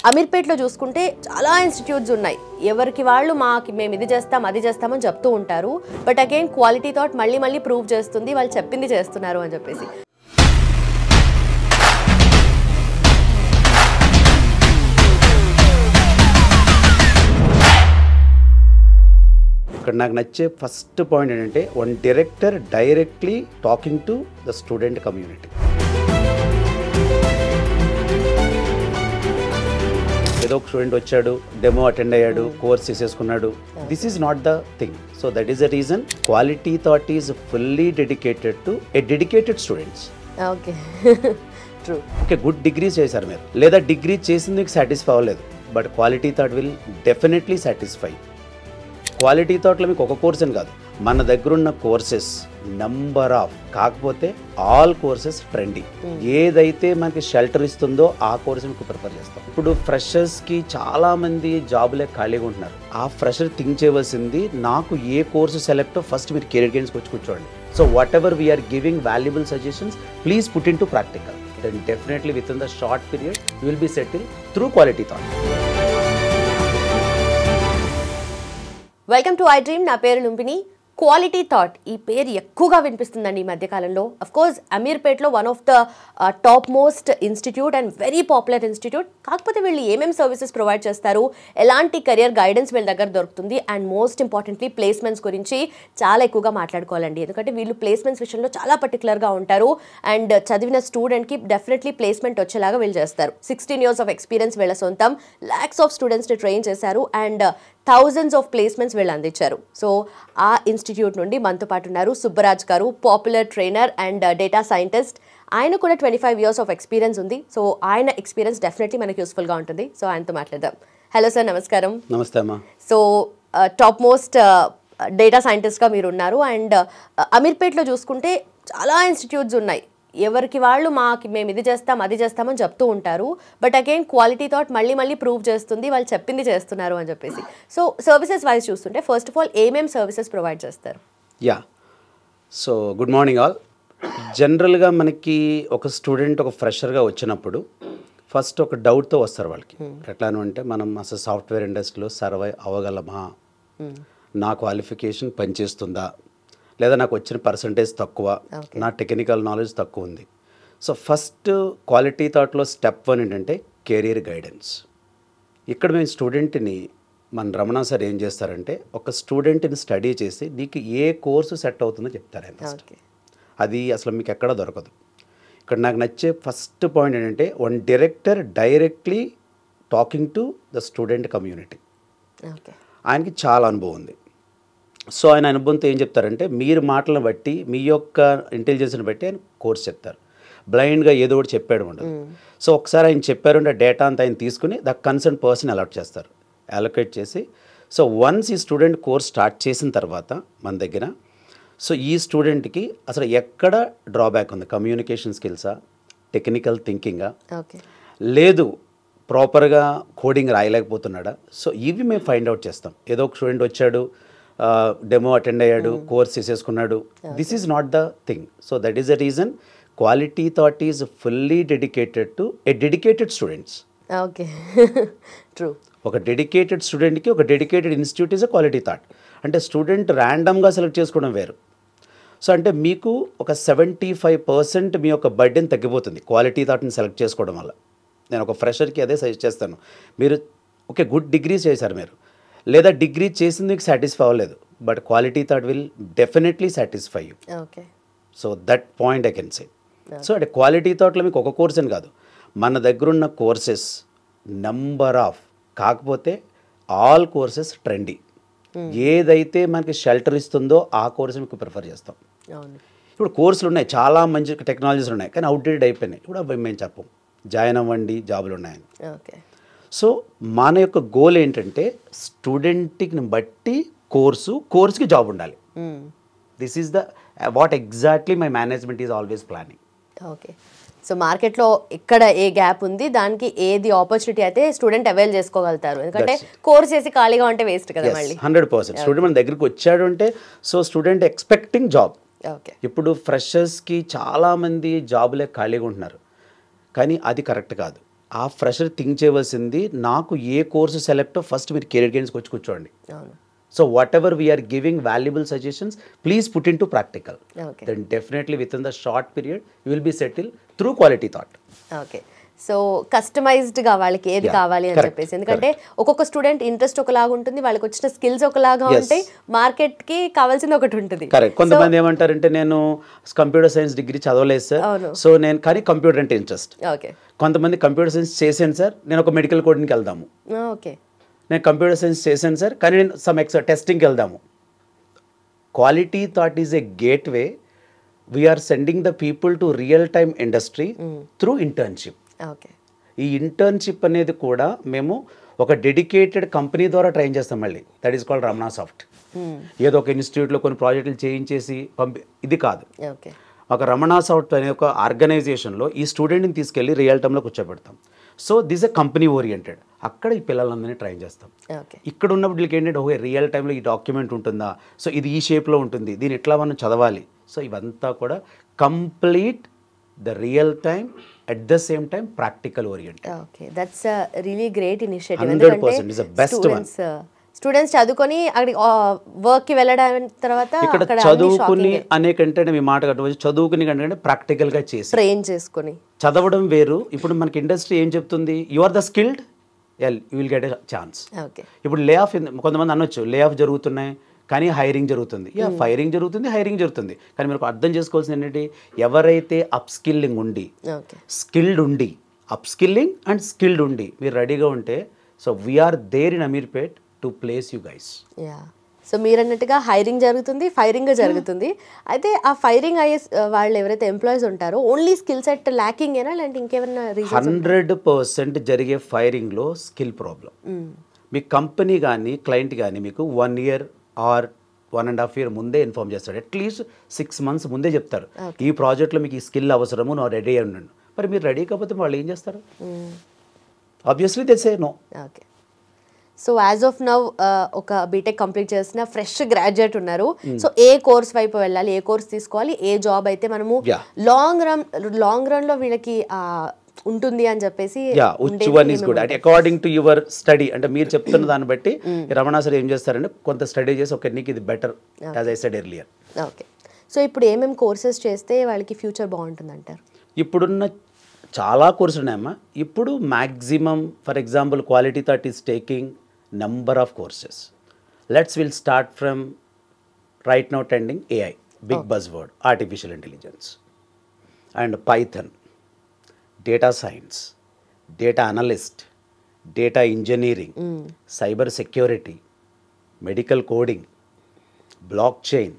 అమీర్పేటలో చూసుకుంటే చాలా ఇన్స్టిట్యూట్స్ ఉన్నాయి. ఎవరికి వాళ్ళు మేము ఇది చేస్తాం అది చేస్తామని చెప్తూ ఉంటారు. బట్ అగైన్ క్వాలిటీ థాట్ మళ్ళీ ప్రూవ్ చేస్తుంది వాళ్ళు చెప్పింది చేస్తున్నారు అని చెప్పేసి. ఇక్కడ నాకు నచ్చే ఫస్ట్ పాయింట్ ఏంటంటే one director directly talking to the student community. ఏదో ఒక స్టూడెంట్ వచ్చాడు, డెమో అటెండ్ అయ్యాడు, కోర్స్ చేసేసుకున్నాడు. This is not the thing. So that is the reason Quality Thought is fully dedicated to a dedicated students. Okay true. Okay, good degree చేశారు మీరు, లేదా degree చేసింది మీకు సాటిస్ఫై అవ్వలేదు, but Quality Thought will definitely satisfy. Quality థాట్లో మీకు ఒక course అని కాదు, మన దగ్గర ఉన్న కోర్సెస్ నంబర్ ఆఫ్, కాకపోతే ఆల్ కోర్సెస్ ట్రెండింగ్. ఏదైతే మనకి షెల్టర్ ఇస్తుందో ఆ కోర్స్ మీకు ప్రిఫర్ చేస్తాం. ఇప్పుడు ఫ్రెషర్స్కి చాలామంది జాబులే ఖాళీగా ఉంటున్నారు. ఆ ఫ్రెషర్ థింక్ చేయవలసింది, నాకు ఏ కోర్సు సెలెక్టో ఫస్ట్ మీరు కెరీర్ గైడెన్స్కి వచ్చి కూర్చోండి. So whatever we're giving valuable suggestions, please put into practical. Then definitely within the short period you will be settle through Quality Thought. Welcome to I dream. నా పేరు Lumbini. Quality thought ఈ పేరు ఎక్కువగా వినిపిస్తుందండి ఈ మధ్యకాలంలో. Of course అమీర్పేట్లో one of the top most institute and very popular institute. కాకపోతే వీళ్ళు ఏమేమి సర్వీసెస్ ప్రొవైడ్ చేస్తారు, ఎలాంటి కెరియర్ గైడెన్స్ వీళ్ళ దగ్గర దొరుకుతుంది, అండ్ మోస్ట్ ఇంపార్టెంట్లీ ప్లేస్మెంట్స్ గురించి చాలా ఎక్కువగా మాట్లాడుకోవాలండి. ఎందుకంటే వీళ్ళు ప్లేస్మెంట్స్ విషయంలో చాలా పర్టికులర్గా ఉంటారు. అండ్ చదివిన స్టూడెంట్కి డెఫినెట్లీ ప్లేస్మెంట్ వచ్చేలాగా వీళ్ళు చేస్తారు. 16 years ఆఫ్ ఎక్స్పీరియన్స్ వీళ్ళ సొంతం. ల్యాక్స్ ఆఫ్ స్టూడెంట్స్ని ట్రైన్ చేశారు అండ్ థౌజండ్స్ ఆఫ్ ప్లేస్మెంట్స్ వీళ్ళు అందించారు. సో ఆ ఇన్స్టిట్యూట్ నుండి మనతో పాటు ఉన్నారు సుబ్బరాజ్ గారు, popular trainer and data scientist. ఆయన కూడా 25 years ఆఫ్ ఎక్స్పీరియన్స్ ఉంది. సో ఆయన ఎక్స్పీరియన్స్ డెఫినెట్లీ మనకి యూస్ఫుల్గా ఉంటుంది. సో ఆయనతో మాట్లాడదాం. హలో సార్, నమస్కారం. నమస్తే అమ్మా. సో టాప్ మోస్ట్ డేటా సైంటిస్ట్గా మీరు ఉన్నారు. అండ్ అమీర్పేట్లో చూసుకుంటే చాలా ఇన్స్టిట్యూట్స్ ఉన్నాయి. ఎవరికి వాళ్ళు మేము ఇది చేస్తాం అది చేస్తామని చెప్తూ ఉంటారు. బట్ అగైన్ క్వాలిటీ థాట్ మళ్ళీ ప్రూవ్ చేస్తుంది వాళ్ళు చెప్పింది చేస్తున్నారు అని చెప్పేసి. సో సర్వీసెస్ వైజ్ చూస్తుంటే ఫస్ట్ ఆఫ్ ఆల్ ఏమేమి సర్వీసెస్ ప్రొవైడ్ చేస్తారు? Yeah, so good morning all. జనరల్గా మనకి ఒక స్టూడెంట్ ఒక ఫ్రెషర్గా వచ్చినప్పుడు ఫస్ట్ ఒక డౌట్తో వస్తారు వాళ్ళకి. ఎట్లాను అంటే, మనం అసలు సాఫ్ట్వేర్ ఇండస్ట్రీలో సర్వైవ్ అవ్వగలమా, నా క్వాలిఫికేషన్ పనిచేస్తుందా, లేదా నాకు వచ్చిన పర్సంటేజ్ తక్కువ, నా టెక్నికల్ నాలెడ్జ్ తక్కువ ఉంది. సో ఫస్ట్ క్వాలిటీ థాట్లో స్టెప్ 1 ఏంటంటే కెరీర్ గైడెన్స్. ఇక్కడ మేము స్టూడెంట్ని, మన రమణ సార్ ఏం చేస్తారంటే, ఒక స్టూడెంట్ని స్టడీ చేసి నీకు ఏ కోర్సు సెట్ అవుతుందో చెప్తారు ఆయన. అది అసలు మీకు ఎక్కడ దొరకదు. ఇక్కడ నాకు నచ్చే ఫస్ట్ పాయింట్ ఏంటంటే one director directly talking to the student community. ఆయనకి చాలా అనుభవం ఉంది. సో ఆయన అనుభవంతో ఏం చెప్తారంటే, మీరు మాటలను బట్టి, మీ యొక్క ఇంటెలిజెన్స్ని బట్టి ఆయన కోర్స్ చెప్తారు. బ్లైండ్గా ఏదో ఒకటి చెప్పాడు ఉండదు. సో ఒకసారి ఆయన చెప్పారంటే డేటా అంతా ఆయన తీసుకుని ద కన్సర్న్ పర్సన్ అలాట్ చేస్తారు, అలొకేట్ చేసి. సో వన్స్ ఈ స్టూడెంట్ కోర్స్ స్టార్ట్ చేసిన తర్వాత మన దగ్గర, సో ఈ స్టూడెంట్కి అసలు ఎక్కడ డ్రాబ్యాక్ ఉంది, కమ్యూనికేషన్ స్కిల్సా, టెక్నికల్ థింకింగా, లేదు ప్రాపర్గా కోడింగ్ రాయలేకపోతున్నాడా. సో ఇవి మేము ఫైండ్ అవుట్ చేస్తాం. ఏదో ఒక స్టూడెంట్ వచ్చాడు, డెమో అటెండ్ అయ్యాడు, కోర్స్ చేసేసుకున్నాడు. This is not the thing. So that is the reason Quality Thought is fully dedicated to a dedicated students. Okay true. ఒక డెడికేటెడ్ స్టూడెంట్కి ఒక dedicated institute is a Quality Thought. అంటే student ర్యాండమ్గా select చేసుకోవడం వేరు. So అంటే మీకు ఒక 75% మీ యొక్క బర్డెన్ తగ్గిపోతుంది క్వాలిటీ థాట్ని సెలెక్ట్ చేసుకోవడం వల్ల. నేను ఒక ఫ్రెషర్కి అదే సజెస్ట్ చేస్తాను. మీరు ఓకే, గుడ్ డిగ్రీ చేశారు మీరు, లేదా డిగ్రీ చేసింది మీకు సాటిస్ఫై అవ్వలేదు, but Quality Thought will definitely satisfy you. Okay, so that point I can say. So అంటే క్వాలిటీ థాట్లో మీకు ఒక కోర్స్ అని కాదు, మన దగ్గర ఉన్న కోర్సెస్ నంబర్ ఆఫ్, కాకపోతే ఆల్ కోర్సెస్ ట్రెండీ. ఏదైతే మనకి షెల్టర్ ఇస్తుందో ఆ కోర్స్ మీకు ప్రిఫర్ చేస్తాం. ఇప్పుడు కోర్సులు ఉన్నాయి, చాలా మంచి టెక్నాలజీస్ ఉన్నాయి, కానీ అవుట్డేటెడ్ అయిపోయినాయి. ఇప్పుడు అవి మేము చెప్పం, జాయిన్ అవ్వండి జాబులు ఉన్నాయని. ఓకే. సో మన యొక్క గోల్ ఏంటంటే స్టూడెంట్ని బట్టి కోర్స్కి జాబ్ ఉండాలి. This is the what exactly my management is always planning. Okay. So మార్కెట్లో ఎక్కడ ఏ గ్యాప్ ఉంది, దానికి ఏది ఆపర్చునిటీ అయితే స్టూడెంట్ అవైల్ చేసుకోగలుగుతారు. ఎందుకంటే కోర్స్ చేసి ఖాళీగా ఉంటే వేస్ట్ కదా. మళ్ళీ 100% స్టూడెంట్ మన దగ్గరికి వచ్చాడు అంటే, so student expecting job. Okay. ఇప్పుడు ఫ్రెషర్స్కి చాలామంది జాబులే ఖాళీగా ఉంటున్నారు, కానీ అది కరెక్ట్ కాదు. ఆ ఫ్రెషర్ థింక్ చేయవలసింది నాకు ఏ కోర్సు సెలెక్ట్ ఫస్ట్ మీరు కెరీర్ గైడెన్స్కి వచ్చి కూర్చోండి. అవును. So whatever we are giving valuable suggestions, please put into practical. Okay. Then definitely within the short period, you will be settled through quality thought. Okay. So కస్టమైజ్డ్గా వాళ్ళకి ఏది కావాలి అని చెప్పేసి, ఎందుకంటే ఒక్కొక్క స్టూడెంట్ ఇంట్రెస్ట్ ఒకలాగా ఉంటుంది, వాళ్ళకి వచ్చిన స్కిల్స్ ఒకలాగా ఉంటాయి, మార్కెట్కి కావాల్సింది ఒకటి ఉంటుంది. కరెక్ట్. కొంతమంది ఏమంటారంటే నేను కంప్యూటర్ సైన్స్ డిగ్రీ చదవలేదు సార్, సో నేను కానీ కంప్యూటర్ అంటే ఇంట్రెస్ట్. ఓకే. కొంతమంది కంప్యూటర్ సైన్స్ చేశాను సార్, నేను ఒక మెడికల్ కోడింగ్కి వెళ్దాము. ఓకే. నేను కంప్యూటర్ సైన్స్ చేశాను సార్, కానీ నేను సమ్ టెస్టింగ్కి వెళ్దాము. Quality Thought is a gateway. We're sending the people to real time industry through internship. Okay. ఈ ఇంటర్న్షిప్ అనేది కూడా మేము ఒక డెడికేటెడ్ కంపెనీ ద్వారా ట్రైన్ చేస్తాం. మళ్ళీ that is called Ramana soft. ఏదో ఒక ఇన్స్టిట్యూట్లో కొన్ని ప్రాజెక్టులు చేయించేసి ఇది కాదు. ఓకే. ఒక రమణ సాఫ్ట్ అనే ఒక ఆర్గనైజేషన్లో ఈ స్టూడెంట్ని తీసుకెళ్ళి రియల్ టైంలో కూర్చోబెడతాం. So this a company oriented. అక్కడ ఈ పిల్లలందరినీ ట్రైన్ చేస్తాం. ఇక్కడ ఉన్నప్పుడు వీళ్ళకి ఏంటంటే ఓకే రియల్ టైంలో ఈ డాక్యుమెంట్ ఉంటుందా, సో ఇది ఈ షేప్లో ఉంటుంది, దీని ఎట్లా మనం చదవాలి. సో ఇవంతా కూడా complete the real time at the same time practical oriented. Okay, that's really great initiative. 100% is the best one. Students చదువుకొని అక్కడికి వర్క్కి వెళ్ళడం తర్వాత ఇక్కడ చదువుకుని అనే కంటే మీ మాట కట్టవచ్చు, చదువుకుని కంటే ప్రాక్టికల్గా చేసి ట్రైన్ చేసుకుని చదవడం వేరు. ఇప్పుడు మనకి ఇండస్ట్రీ ఏం చెప్తుంది, you are the skilled, you will get a chance. ఇప్పుడు లే ఆఫ్, కొంతమంది అనొచ్చు లే ఆఫ్ జరుగుతున్నాయి కానీ హైరింగ్ జరుగుతుంది. ఫైరింగ్ జరుగుతుంది, హైరింగ్ జరుగుతుంది. కానీ మీరు అర్థం చేసుకోవాల్సింది ఏంటంటే ఎవరైతే అప్ స్కిల్లింగ్ ఉండి స్కిల్డ్ ఉండి అప్ స్కిల్లింగ్ అండ్ స్కిల్డ్ ఉండి మీరు రెడీగా ఉంటే, so we're there in Ameerpet to place you guys. So మీరు అన్నట్టుగా హైరింగ్ జరుగుతుంది, ఫైరింగ్ జరుగుతుంది. అయితే ఆ ఫైరింగ్ అయ్యే వాళ్ళు ఎవరైతే ఎంప్లాయీస్ ఉంటారో ఓన్లీ స్కిల్ సెట్ ల్యాకింగ్ ఏనా, లేదంటే ఇంకేమైనా రీజన్? 100% జరిగే ఫైరింగ్లో స్కిల్ ప్రాబ్లం. మీ కంపెనీ కానీ క్లయింట్ కానీ మీకు 1 year ఆర్ 1.5 years ముందే ఇన్ఫార్మ్ చేస్తాడు. అట్లీస్ట్ 6 months ముందే చెప్తారు, ఈ ప్రాజెక్ట్లో మీకు ఈ స్కిల్ అవసరము, నువ్వు రెడీ అయి ఉండండి. మరి మీరు రెడీ కాకపోతే వాళ్ళు ఏం చేస్తారు? Obviously they say no. Okay. So as of now ఒక బీటెక్ కంప్లీట్ చేసిన ఫ్రెష్ గ్రాడ్యుయేట్ ఉన్నారు. సో ఏ కోర్స్ వైపు వెళ్ళాలి, ఏ కోర్స్ తీసుకోవాలి, ఏ జాబ్ అయితే మనము లాంగ్ రన్ లో వీళ్ళకి ఉంటుంది అని చెప్పేసి, which one is good according to your study. అంటే మీరు చెప్తున్న దాన్ని బట్టి రమణ సార్ ఏం చేస్తారంటే కొంత స్టడీ చేసి ఓకే నీకు ఇది better, as I said earlier. Okay. So ఇప్పుడు ఏమేమి కోర్సెస్ చేస్తే వాళ్ళకి ఫ్యూచర్ బాగుంటుంది అంటారు? ఇప్పుడున్న చాలా కోర్సులు ఉన్నాయమ్మా. ఇప్పుడు maximum for example quality thought is taking number of courses. We'll start from right now trending AI, big buzzword, artificial intelligence, and Python, data science, data analyst, data engineering, cyber security, medical coding, blockchain,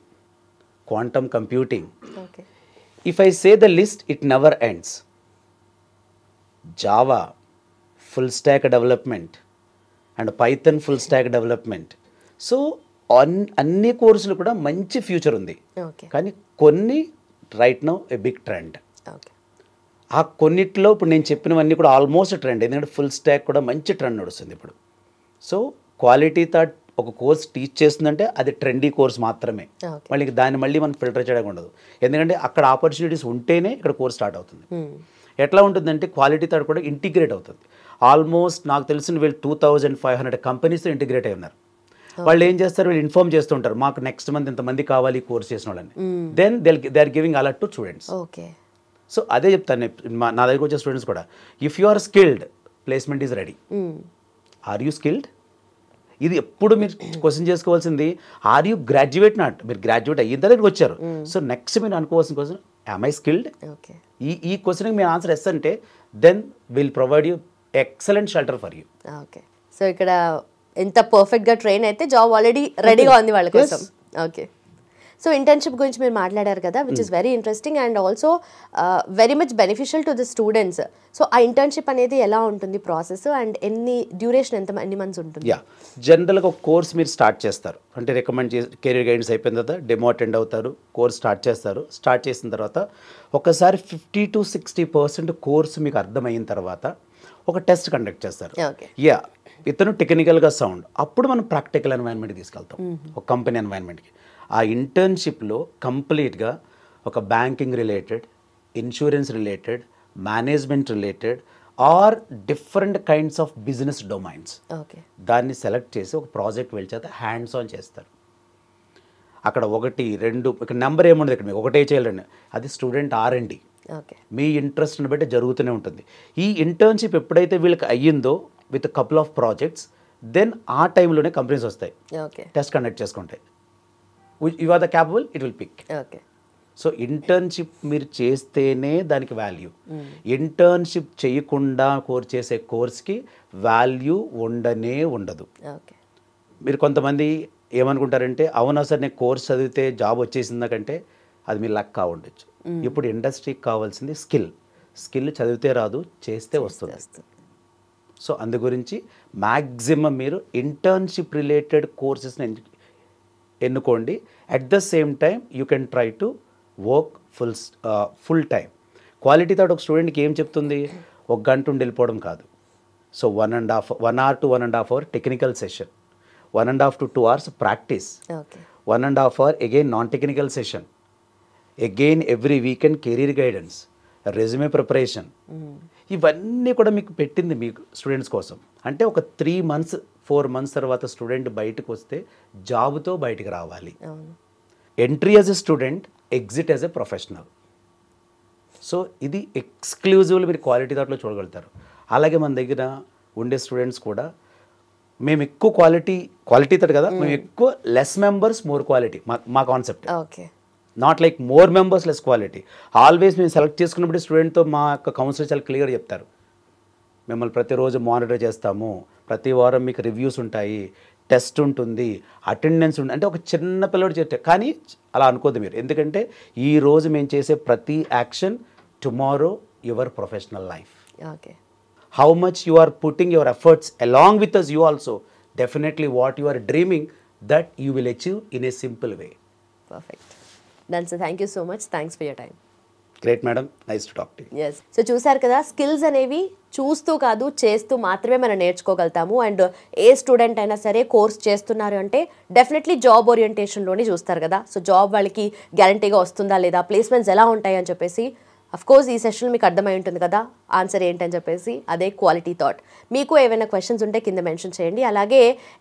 quantum computing. Okay. If I say the list, it never ends. Java, full stack development, and Python full stack development. So అన్ని కోర్సులు కూడా మంచి future ఉంది. కానీ కొన్ని right now a big trend. ఆ కొన్నిట్లో ఇప్పుడు నేను చెప్పినవన్నీ కూడా ఆల్మోస్ట్ ట్రెండ్, ఎందుకంటే ఫుల్ స్టాక్ కూడా మంచి ట్రెండ్ నడుస్తుంది ఇప్పుడు. సో క్వాలిటీ థాట్ ఒక కోర్స్ టీచ్ చేస్తుందంటే అది ట్రెండీ కోర్స్ మాత్రమే. మళ్ళీ దాన్ని మళ్ళీ మనం ఫిల్టర్ చేయడం ఉండదు, ఎందుకంటే అక్కడ ఆపర్చునిటీస్ ఉంటేనే ఇక్కడ కోర్స్ స్టార్ట్ అవుతుంది. ఎట్లా ఉంటుందంటే క్వాలిటీ థాట్ కూడా ఇంటిగ్రేట్ అవుతుంది. ఆల్మోస్ట్ నాకు తెలిసిన వీళ్ళు 2500 కంపెనీస్తో ఇంటిగ్రేట్ అయి ఉన్నారు. వాళ్ళు ఏం చేస్తారు, వీళ్ళు ఇన్ఫార్మ్ చేస్తుంటారు మాకు నెక్స్ట్ మంత్ ఇంతమంది కావాలి కోర్స్ చేసిన వాళ్ళని. Then they are giving alert to students. So అదే చెప్తాను నా దగ్గరకు వచ్చే స్టూడెంట్స్ కూడా, if you are skilled placement is ready. Are you skilled? ఇది ఎప్పుడు మీరు క్వశ్చన్ చేసుకోవాల్సింది, ఆర్ యూ గ్రాడ్యుయేట్ నాట్. మీరు గ్రాడ్యుయేట్ అయిన తర్వాత వచ్చారు. సో నెక్స్ట్ మీరు అనుకోవాల్సిన క్వశ్చన్, యామ్ ఐ స్కిల్డ్? ఈ క్వశ్చన్కి మీరు ఆన్సర్ ఎస్ అంటే then will provide you excellent shelter for you. Okay. So ఇక్కడ ఎంత పర్ఫెక్ట్గా ట్రైన్ అయితే జాబ్ ఆల్రెడీ రెడీగా ఉంది వాళ్ళ కోసం. ఓకే. సో ఇంటర్న్షిప్ గురించి మీరు మాట్లాడారు కదా, which is very interesting and also very much beneficial to the students. So ఆ ఇంటర్న్షిప్ అనేది ఎలా ఉంటుంది ప్రాసెస్, అండ్ డ్యూరేషన్ ఎన్ని మంత్స్ ఉంటుంది? జనరల్గా ఒక కోర్స్ మీరు స్టార్ట్ చేస్తారు అంటే రికమెండ్ చేసి కెరీర్ గైడెన్స్ అయిపోయిన తర్వాత డెమో అటెండ్ అవుతారు, కోర్స్ స్టార్ట్ చేస్తారు. స్టార్ట్ చేసిన తర్వాత ఒకసారి 50 to 60% కోర్స్ మీకు అర్థమైన తర్వాత ఒక టెస్ట్ కండక్ట్ చేస్తారు. ఇతను టెక్నికల్గా సౌండ్, అప్పుడు మనం ప్రాక్టికల్ ఎన్వైరన్మెంట్కి తీసుకెళ్తాం, ఒక కంపెనీ ఎన్వైరన్మెంట్కి. ఆ ఇంటర్న్షిప్లో కంప్లీట్గా ఒక banking related, insurance related, management related, or different kinds of business domains. Okay. దాన్ని సెలెక్ట్ చేసి ఒక ప్రాజెక్ట్ వెళ్ళి హ్యాండ్స్ ఆన్ చేస్తారు. అక్కడ 1, 2 ఇక్కడ నెంబర్ ఏముండదు, ఇక్కడ మీకు ఒకటే చేయాలండి, అది స్టూడెంట్ R&D. ఓకే. మీ ఇంట్రెస్ట్ని బట్టి జరుగుతూనే ఉంటుంది. ఈ ఇంటర్న్షిప్ ఎప్పుడైతే వీళ్ళకి అయ్యిందో with couple of projects, then ఆ టైంలోనే కంపెనీస్ వస్తాయి, ఓకే, టెస్ట్ కండక్ట్ చేసుకుంటాయి. You are the capable, it will pick. Okay. So internship మీరు చేస్తేనే దానికి వాల్యూ. ఇంటర్న్షిప్ చేయకుండా చేసే కోర్స్కి వాల్యూ ఉండనే ఉండదు. ఓకే. మీరు కొంతమంది ఏమనుకుంటారంటే, అవునా సార్ నేను కోర్స్ చదివితే జాబ్ వచ్చేసిందా కంటే అది మీ లక్ ఉండొచ్చు. ఇప్పుడు ఇండస్ట్రీకి కావాల్సింది స్కిల్ చదివితే రాదు, చేస్తే వస్తుంది. సో అందు గురించి మ్యాక్సిమం మీరు ఇంటర్న్షిప్ రిలేటెడ్ కోర్సెస్ని ఎన్నుకోండి. At the same time you can try to work full time. Quality Thought ఒక స్టూడెంట్కి ఏం చెప్తుంది, 1 గంట ఉండి వెళ్ళిపోవడం కాదు. So 1 hour to 1.5 hour technical session, 1.5 to 2 hours practice, 1.5 hour again non technical session, again every weekend career guidance, resume preparation. ఇవన్నీ కూడా మీకు పెట్టింది మీకు స్టూడెంట్స్ కోసం. అంటే ఒక 3 months 4 months తర్వాత స్టూడెంట్ బయటకు వస్తే జాబ్తో బయటికి రావాలి. Entry as a student, exit as a professional. So ఇది ఎక్స్క్లూజివ్లీ మీరు క్వాలిటీ థాట్లో చూడగలుగుతారు. అలాగే మన దగ్గర ఉండే స్టూడెంట్స్ కూడా మేము ఎక్కువ క్వాలిటీ థాట్ కదా, మేము ఎక్కువ లెస్ మెంబర్స్ మోర్ క్వాలిటీ మా concept. Okay. Not like more members less quality. Always మేము సెలెక్ట్ చేసుకున్నప్పుడు స్టూడెంట్తో మా యొక్క కౌన్సిలర్ చాలా క్లియర్గా చెప్తారు, మిమ్మల్ని ప్రతిరోజు మానిటర్ చేస్తాము, ప్రతి వారం మీకు రివ్యూస్ ఉంటాయి, టెస్ట్ ఉంటుంది, అటెండెన్స్ ఉంటుంది. అంటే ఒక చిన్న పిల్లవాడు చెప్తే, కానీ అలా అనుకోద్దు మీరు. ఎందుకంటే ఈరోజు మేము చేసే ప్రతి action tomorrow your professional life. Okay. How much you are putting your efforts along with us, you also definitely what you are dreaming that you will achieve in a simple way. Perfect. Done sir, thank you so much. Thanks for your time. Great madam, nice to talk to you. Yes. So చూసారు కదా, skills అనేవి చూస్తూ కాదు చేస్తూ మాత్రమే మనం నేర్చుకోగలుగుతాము. And A student అయినా సరే కోర్స్ చేస్తున్నారు అంటే డెఫినెట్లీ జాబ్ ఓరియంటేషన్లోనే చూస్తారు కదా. సో జాబ్ వాళ్ళకి గ్యారంటీగా వస్తుందా లేదా, ప్లేస్మెంట్స్ ఎలా ఉంటాయి అని చెప్పేసి అఫ్కోర్స్ ఈ సెషన్ మీకు అర్థమై ఉంటుంది కదా ఆన్సర్ ఏంటని చెప్పేసి. అదే క్వాలిటీ థాట్. మీకు ఏమైనా క్వశ్చన్స్ ఉంటే కింద మెన్షన్ చేయండి. అలాగే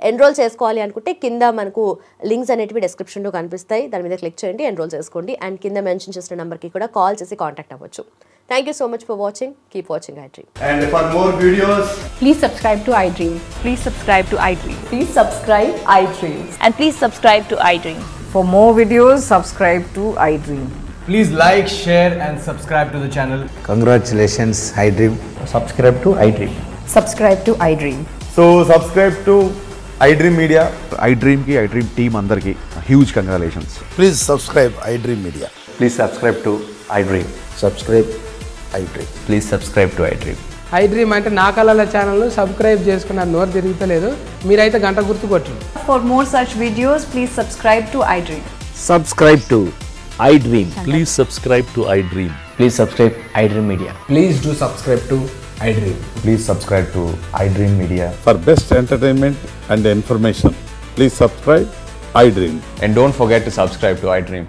ఎన్రోల్ చేసుకోవాలి అనుకుంటే కింద మనకు లింక్స్ అనేటివి డిస్క్రిప్షన్లో కనిపిస్తాయి, దాని మీద క్లిక్ చేయండి, ఎన్రోల్ చేసుకోండి. అండ్ కింద మెన్షన్ చేసిన నెంబర్కి కూడా కాల్ చేసి కాంటాక్ట్ అవ్వచ్చు. Thank you so much for watching. Keep watching iDream. And for more videos, please subscribe to iDream. Please subscribe to iDream. Please subscribe iDream. And please subscribe to iDream. For more videos, subscribe to iDream. please like, share and subscribe to the channel. Congratulations, iDream. Subscribe to iDream. Subscribe to iDream. So subscribe to iDream Media. iDream ki iDream team andarki huge congratulations. Please subscribe iDream Media. Please subscribe to iDream. Subscribe iDream. Please subscribe to iDream. iDream అంటే నా కళల channel subscribe చేసుకున్న నోరు తిరుగుతలేదు, మీరైతే గంట గుర్తు కొట్టండి. For more such videos, please subscribe to iDream. Subscribe to iDream. Please subscribe to iDream. Please subscribe iDream Media. Please do subscribe to iDream. Please subscribe to iDream Media. For best entertainment and information, please subscribe iDream. And don't forget to subscribe to iDream.